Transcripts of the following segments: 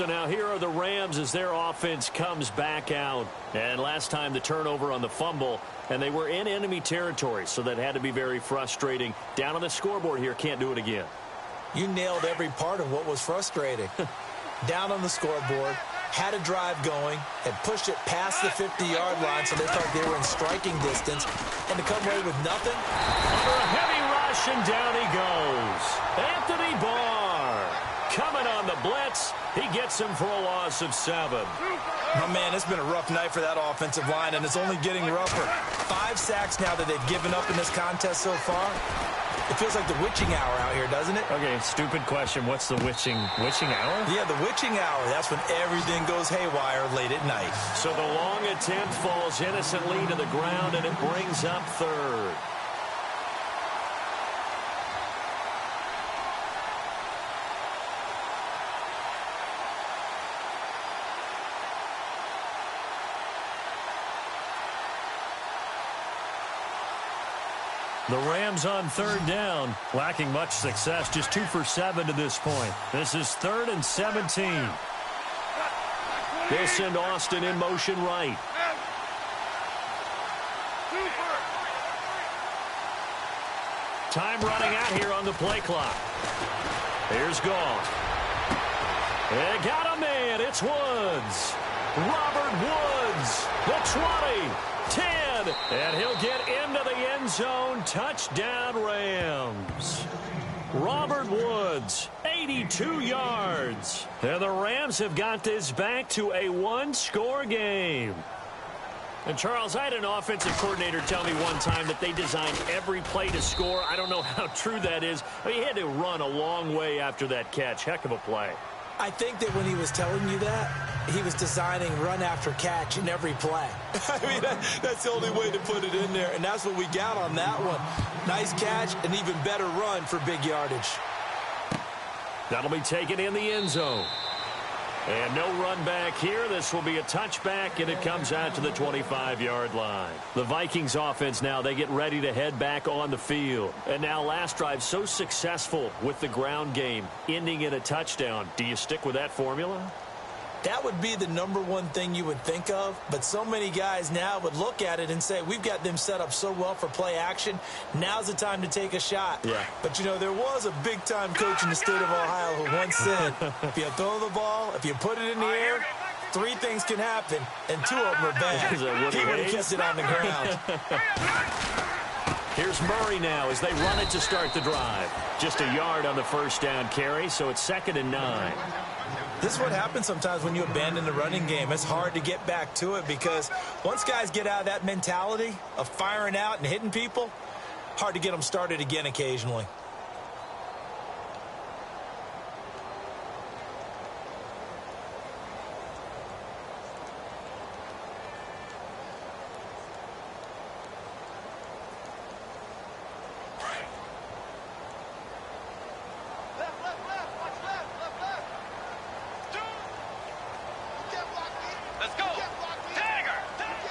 So now here are the Rams as their offense comes back out. And last time the turnover on the fumble, and they were in enemy territory, so that had to be very frustrating. Down on the scoreboard here, can't do it again. You nailed every part of what was frustrating. Down on the scoreboard, had a drive going, had pushed it past the 50-yard line so they thought they were in striking distance, and to come away with nothing. Under a heavy rush, and down he goes. Anthony Barr coming on the blitz. He gets him for a loss of 7. Oh, man, it's been a rough night for that offensive line, and it's only getting rougher. 5 sacks now that they've given up in this contest so far. It feels like the witching hour out here, doesn't it? Okay, stupid question. What's the witching hour? Yeah, the witching hour. That's when everything goes haywire late at night. So the long attempt falls innocently to the ground, and it brings up 3rd. The Rams on 3rd down, lacking much success, just 2 for 7 to this point. This is 3rd and 17. They'll send Austin in motion right. Time running out here on the play clock. Here's Goff. They got a man. It's Woods. Robert Woods, the 20, 10, and he'll get into the end zone. Touchdown, Rams. Robert Woods, 82 yards. And the Rams have got this back to a 1-score game. And, Charles, I had an offensive coordinator tell me one time that they designed every play to score. I don't know how true that is. He had to run a long way after that catch. Heck of a play. I think that when he was telling you that, he was designing run after catch in every play. I mean, that's the only way to put it in there, and that's what we got on that one. Nice catch, an even better run for big yardage. That'll be taken in the end zone. And no run back here. This will be a touchback, and it comes out to the 25-yard line. The Vikings offense now, they get ready to head back on the field. And now last drive so successful with the ground game, ending in a touchdown. Do you stick with that formula? That would be the #1 thing you would think of, but so many guys now would look at it and say, we've got them set up so well for play action, now's the time to take a shot. Yeah. But, you know, there was a big-time coach in the state of Ohio who once said, if you throw the ball, if you put it in the air, 3 things can happen, and 2 of them are bad. He would have kept it on the ground. Here's Murray now as they run it to start the drive. Just a yard on the first down carry, so it's 2nd and 9. This is what happens sometimes when you abandon the running game. It's hard to get back to it because once guys get out of that mentality of firing out and hitting people, hard to get them started again occasionally.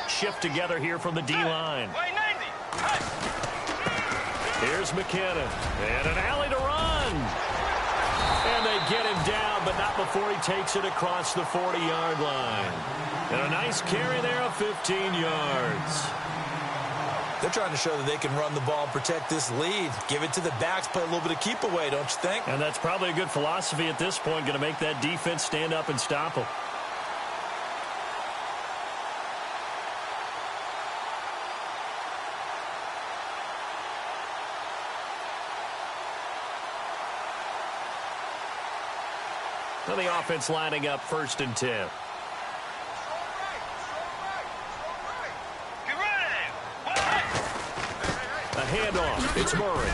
Shift together here from the D-line. Here's McKinnon. And an alley to run. And they get him down, but not before he takes it across the 40-yard line. And a nice carry there of 15 yards. They're trying to show that they can run the ball and protect this lead. Give it to the backs, play a little bit of keep away, don't you think? And that's probably a good philosophy at this point, going to make that defense stand up and stop them. So the offense lining up 1st and 10. A handoff. It's Murray.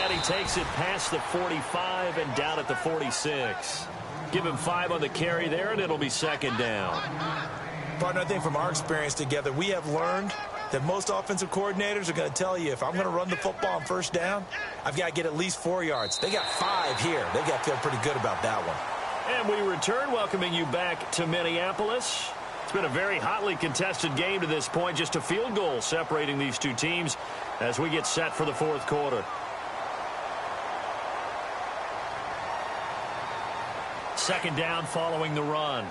And he takes it past the 45 and down at the 46. Give him 5 on the carry there, and it'll be 2nd down. Partner, I think from our experience together, we have learned that most offensive coordinators are going to tell you, if I'm going to run the football on 1st down, I've got to get at least 4 yards. They got 5 here. They've got to feel pretty good about that one. And we return, welcoming you back to Minneapolis. It's been a very hotly contested game to this point. Just a field goal separating these two teams as we get set for the 4th quarter. second down following the run.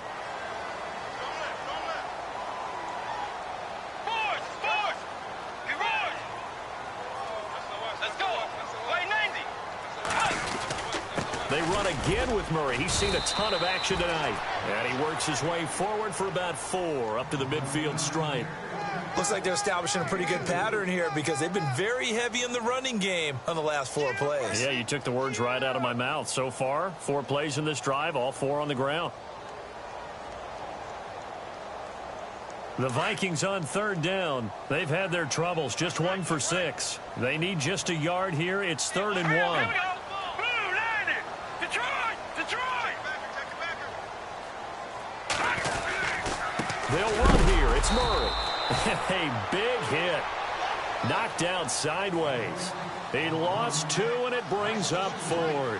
They run again with Murray. He's seen a ton of action tonight. And he works his way forward for about 4 up to the midfield stripe. Looks like they're establishing a pretty good pattern here because they've been very heavy in the running game on the last 4 plays. Yeah, you took the words right out of my mouth. So far, 4 plays in this drive, all 4 on the ground. The Vikings on third down. They've had their troubles, just 1 for 6. They need just a yard here. It's 3rd and 1. They'll run here. It's Murray. A big hit. Knocked down sideways. He lost 2, and it brings up 4th.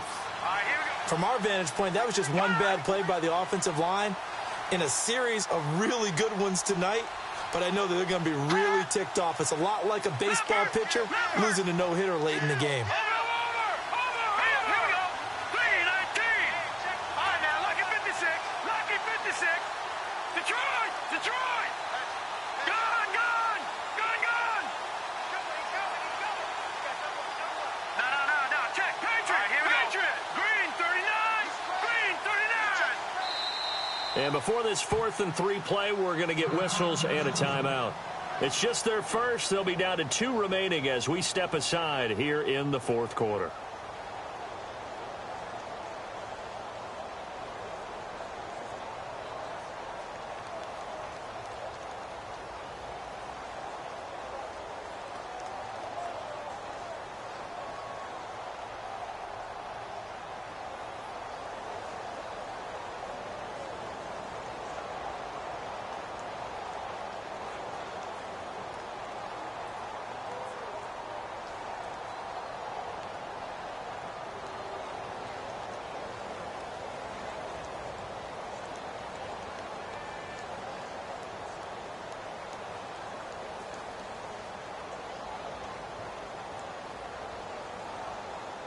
From our vantage point, that was just one bad play by the offensive line in a series of really good ones tonight. But I know that they're going to be really ticked off. It's a lot like a baseball pitcher losing a no-hitter late in the game. And before this 4th and 3 play, we're going to get whistles and a timeout. It's just their first. They'll be down to 2 remaining as we step aside here in the 4th quarter.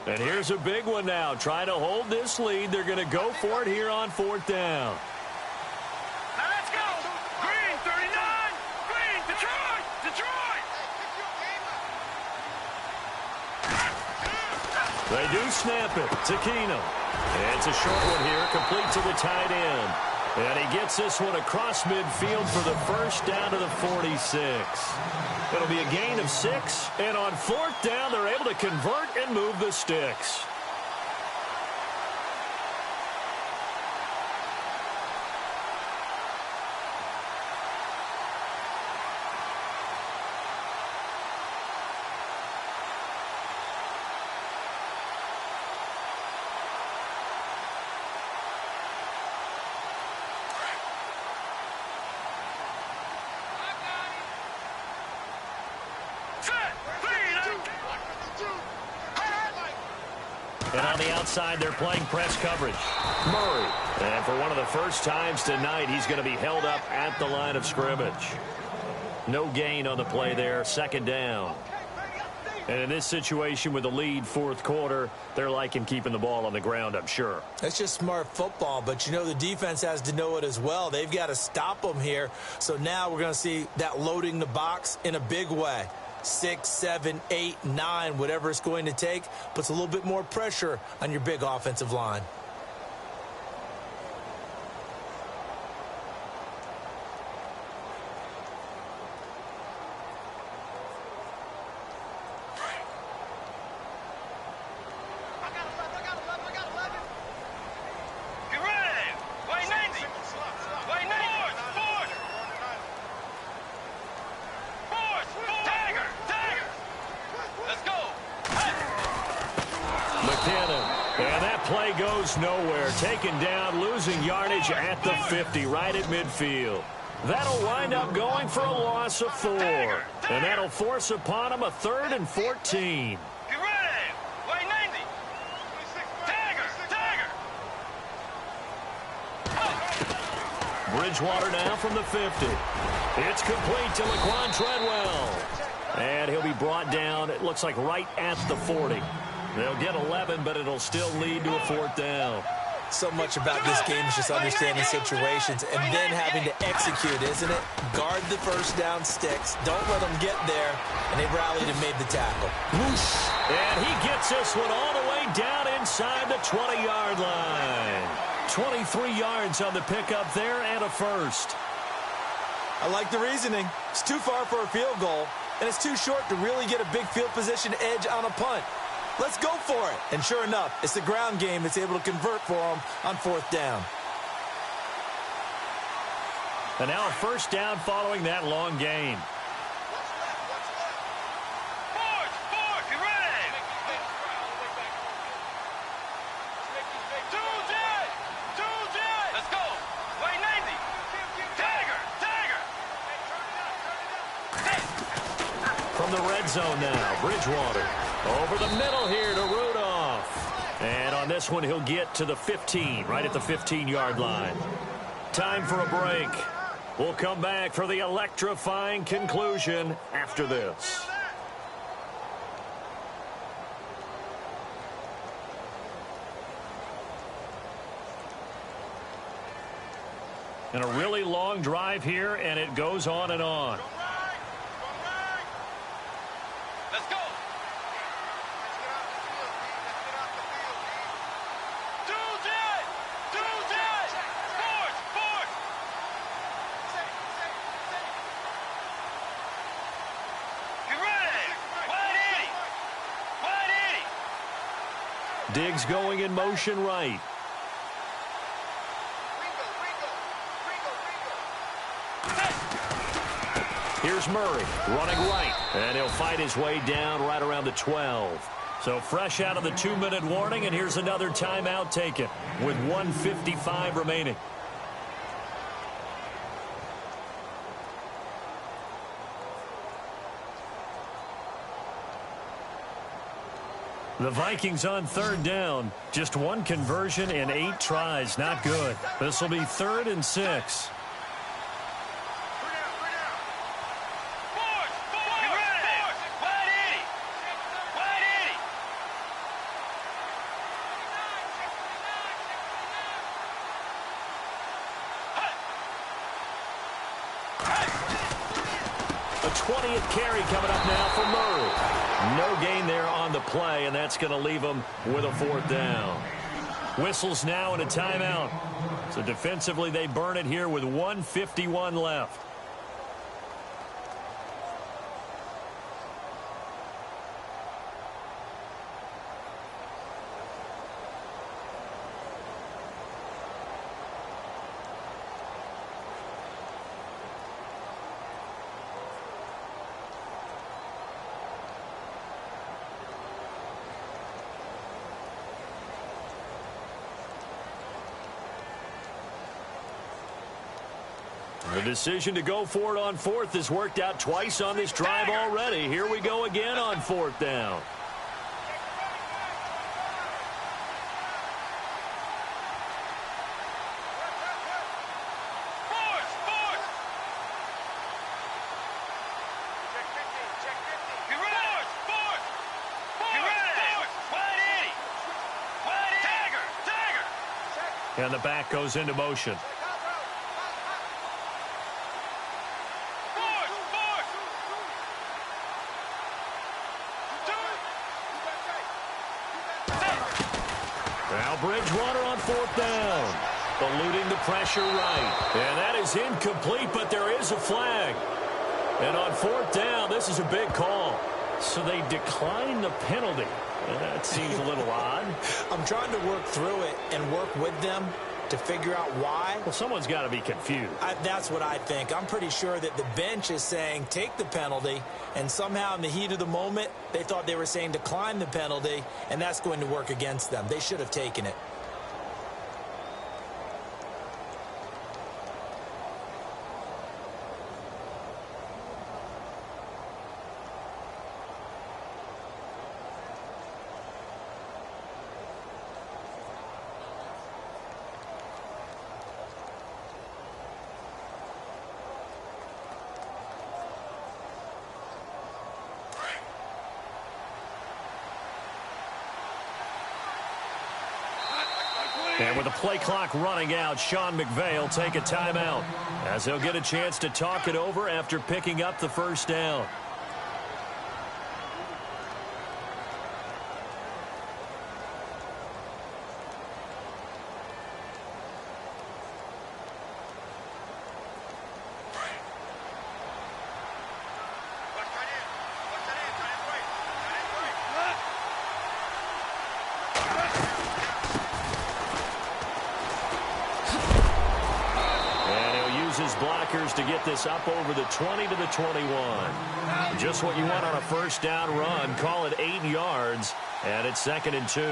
And here's a big one now. Trying to hold this lead. They're going to go for it here on 4th down. Now let's go. Green, 39. Green, Detroit. Detroit. They do snap it to Keenum. It's a short one here, complete to the tight end. And he gets this one across midfield for the first down to the 46. It'll be a gain of 6, and on 4th down, they're able to convert and move the sticks. And on the outside, they're playing press coverage. Murray. And for one of the first times tonight, he's going to be held up at the line of scrimmage. No gain on the play there. 2nd down. And in this situation with the lead 4th quarter, they're liking keeping the ball on the ground, I'm sure. That's just smart football, but you know the defense has to know it as well. They've got to stop them here. So now we're going to see that loading the box in a big way. 6, 7, 8, 9, whatever it's going to take, puts a little bit more pressure on your big offensive line. Goes nowhere. Taken down, losing yardage at the 50, right at midfield. That'll wind up going for a loss of 4. And that'll force upon him a 3rd and 14. Bridgewater now from the 50. It's complete to Laquan Treadwell. And he'll be brought down, it looks like right at the 40. They'll get 11, but it'll still lead to a 4th down. So much about this game is just understanding situations and then having to execute, isn't it? Guard the first down sticks. Don't let them get there. And they rallied and made the tackle. Whoosh. And he gets this one all the way down inside the 20-yard line. 23 yards on the pickup there and a first. I like the reasoning. It's too far for a field goal, and it's too short to really get a big field position edge on a punt. Let's go for it. And sure enough, it's the ground game that's able to convert for them on fourth down. And now a first down following that long gain. Fourth, you ready? Two jet. Let's go. Wait, 90. Tiger. From the red zone now, Bridgewater. Over the middle here to Rudolph. And on this one, he'll get to the 15, right at the 15-yard line. Time for a break. We'll come back for the electrifying conclusion after this. And a really long drive here, and it goes on and on. Let's go. Two jet. Fourth. You ready? Wide 80. Diggs going in motion right. Here's Murray running right, and he'll fight his way down right around the 12. So fresh out of the 2-minute warning, and here's another timeout taken with 1:55 remaining. The Vikings on third down. Just one conversion in 8 tries. Not good. This will be 3rd and 6. A 20th carry coming up now for Murray. No gain there on the play, and that's going to leave him with a 4th down. Whistles now and a timeout. So defensively, they burn it here with 1:51 left. The decision to go for it on 4th has worked out twice on this drive already. Here we go again on 4th down. And the back goes into motion. Now Bridgewater on 4th down. Eluding the pressure right. And that is incomplete, but there is a flag. And on 4th down, this is a big call. So they decline the penalty. And that seems a little odd. I'm trying to work through it and work with them to figure out why. Well, someone's got to be confused. That's what I think. I'm pretty sure that the bench is saying take the penalty, and somehow in the heat of the moment, they thought they were saying decline the penalty, and that's going to work against them. They should have taken it. And with the play clock running out, Sean McVay will take a timeout as he'll get a chance to talk it over after picking up the first down. His blockers to get this up over the 20 to the 21. Just what you want on a first down run. Call it 8 yards, and it's 2nd and 2.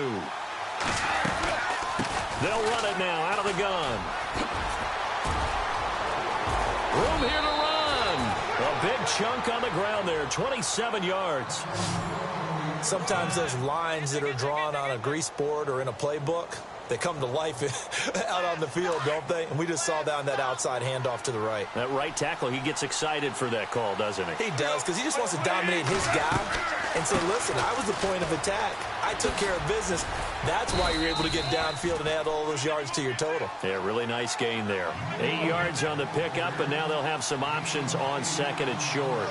They'll run it now out of the gun. Room here to run. A big chunk on the ground there, 27 yards. Sometimes those lines that are drawn on a grease board or in a playbook, they come to life out on the field, don't they? And we just saw down that outside handoff to the right. That right tackle, he gets excited for that call, doesn't he? He does, because he just wants to dominate his guy and say, listen, I was the point of attack. I took care of business. That's why you're able to get downfield and add all those yards to your total. Yeah, really nice gain there. 8 yards on the pickup, and now they'll have some options on 2nd and short.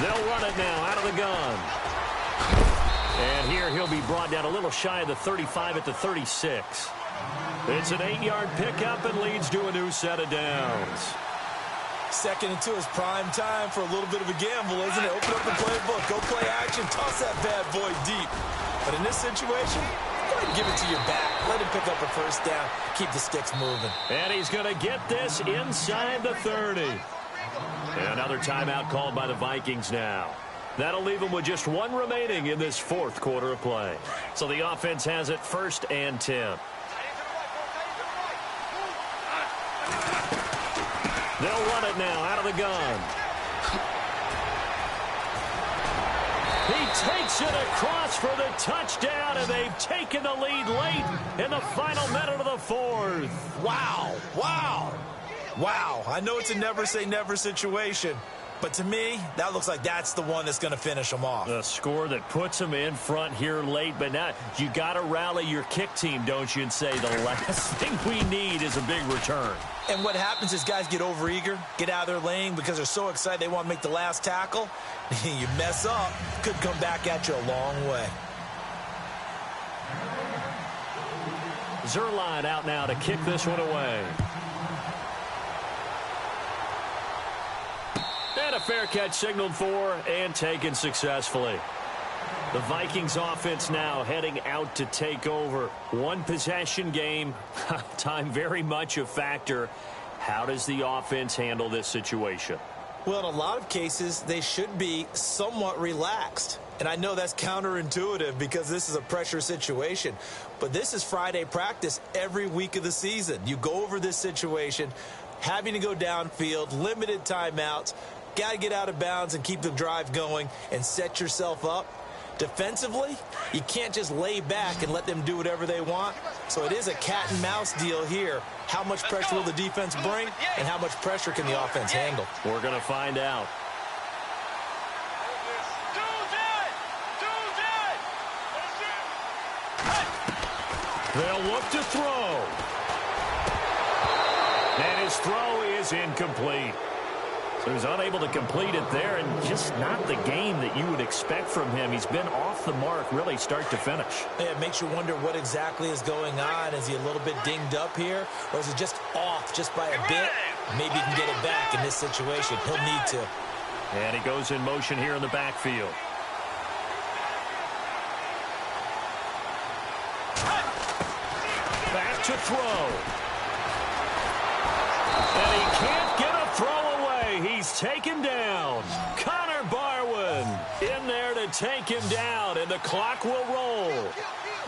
They'll run it now out of the gun. And here he'll be brought down a little shy of the 35 at the 36. It's an 8-yard pickup and leads to a new set of downs. 2nd and 2 is prime time for a little bit of a gamble, isn't it? Open up the playbook, go play action, toss that bad boy deep. But in this situation, go ahead and give it to your back. Let him pick up a first down, keep the sticks moving. And he's going to get this inside the 30. And another timeout called by the Vikings now. That'll leave them with just 1 remaining in this 4th quarter of play. So the offense has it 1st and 10. They'll run it now out of the gun. He takes it across for the touchdown, and they've taken the lead late in the final minute of the 4th. Wow, wow, wow. I know it's a never say never situation, but to me, that looks like that's the one that's going to finish them off. The score that puts them in front here late, but now you got to rally your kick team, don't you, and say the last thing we need is a big return. And what happens is guys get overeager, get out of their lane because they're so excited they want to make the last tackle. You mess up, could come back at you a long way. Zerline out now to kick this one away. And a fair catch signaled for and taken successfully. The Vikings offense now heading out to take over. 1 possession game. Time very much a factor. How does the offense handle this situation? Well, in a lot of cases, they should be somewhat relaxed. And I know that's counterintuitive because this is a pressure situation. But this is Friday practice every week of the season. You go over this situation, having to go downfield, limited timeouts, got to get out of bounds and keep the drive going and set yourself up. Defensively, you can't just lay back and let them do whatever they want. So it is a cat and mouse deal here. How much pressure will the defense bring, and how much pressure can the offense handle? We're going to find out. They'll look to throw. And his throw is incomplete. So he's unable to complete it there, and just not the game that you would expect from him. He's been off the mark really start to finish. Yeah, it makes you wonder what exactly is going on. Is he a little bit dinged up here, or is it just off just by a bit? Maybe he can get it back in this situation. He'll need to. And he goes in motion here in the backfield. Back to throw. And he can't get a throw away. He's taken down. Connor Barwin in there to take him down, and the clock will roll.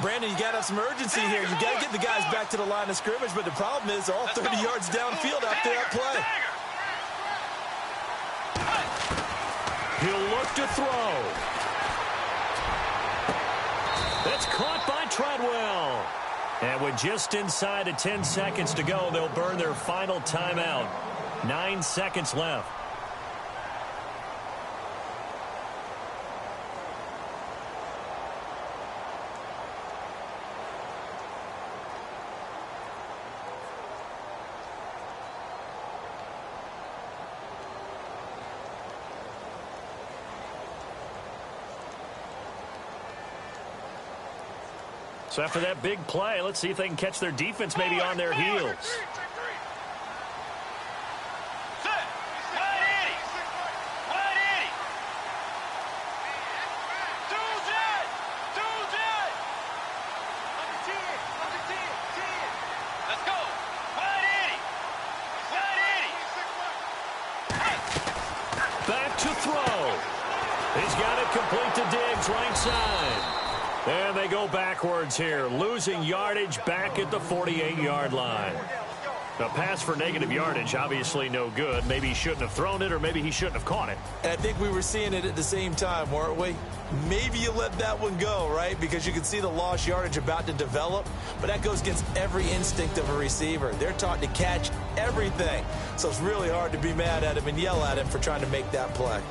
Brandon, you got to have some urgency here. You got to get the guys back to the line of scrimmage, but the problem is they're all 30 yards downfield after that play. He'll look to throw. That's caught by Treadwell. And with just inside of 10 seconds to go, they'll burn their final timeout. 9 seconds left. So after that big play, let's see if they can catch their defense maybe on their heels. Back to throw. He's got it complete to Diggs, right side. And they go backwards here, losing yardage back at the 48-yard line. A pass for negative yardage, obviously no good. Maybe he shouldn't have thrown it, or maybe he shouldn't have caught it. And I think we were seeing it at the same time, weren't we? Maybe you let that one go, right? Because you can see the lost yardage about to develop, but that goes against every instinct of a receiver. They're taught to catch everything. So it's really hard to be mad at him and yell at him for trying to make that play.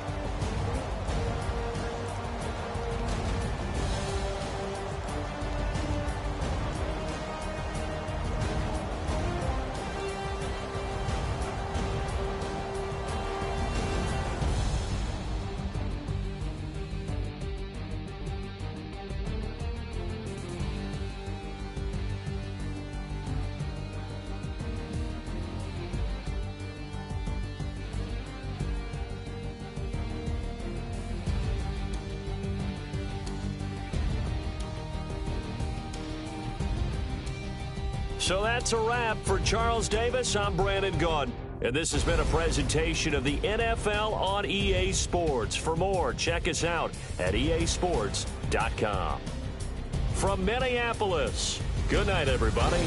So that's a wrap for Charles Davis. I'm Brandon Gaudin, and this has been a presentation of the NFL on EA Sports. For more, check us out at easports.com. From Minneapolis, good night, everybody.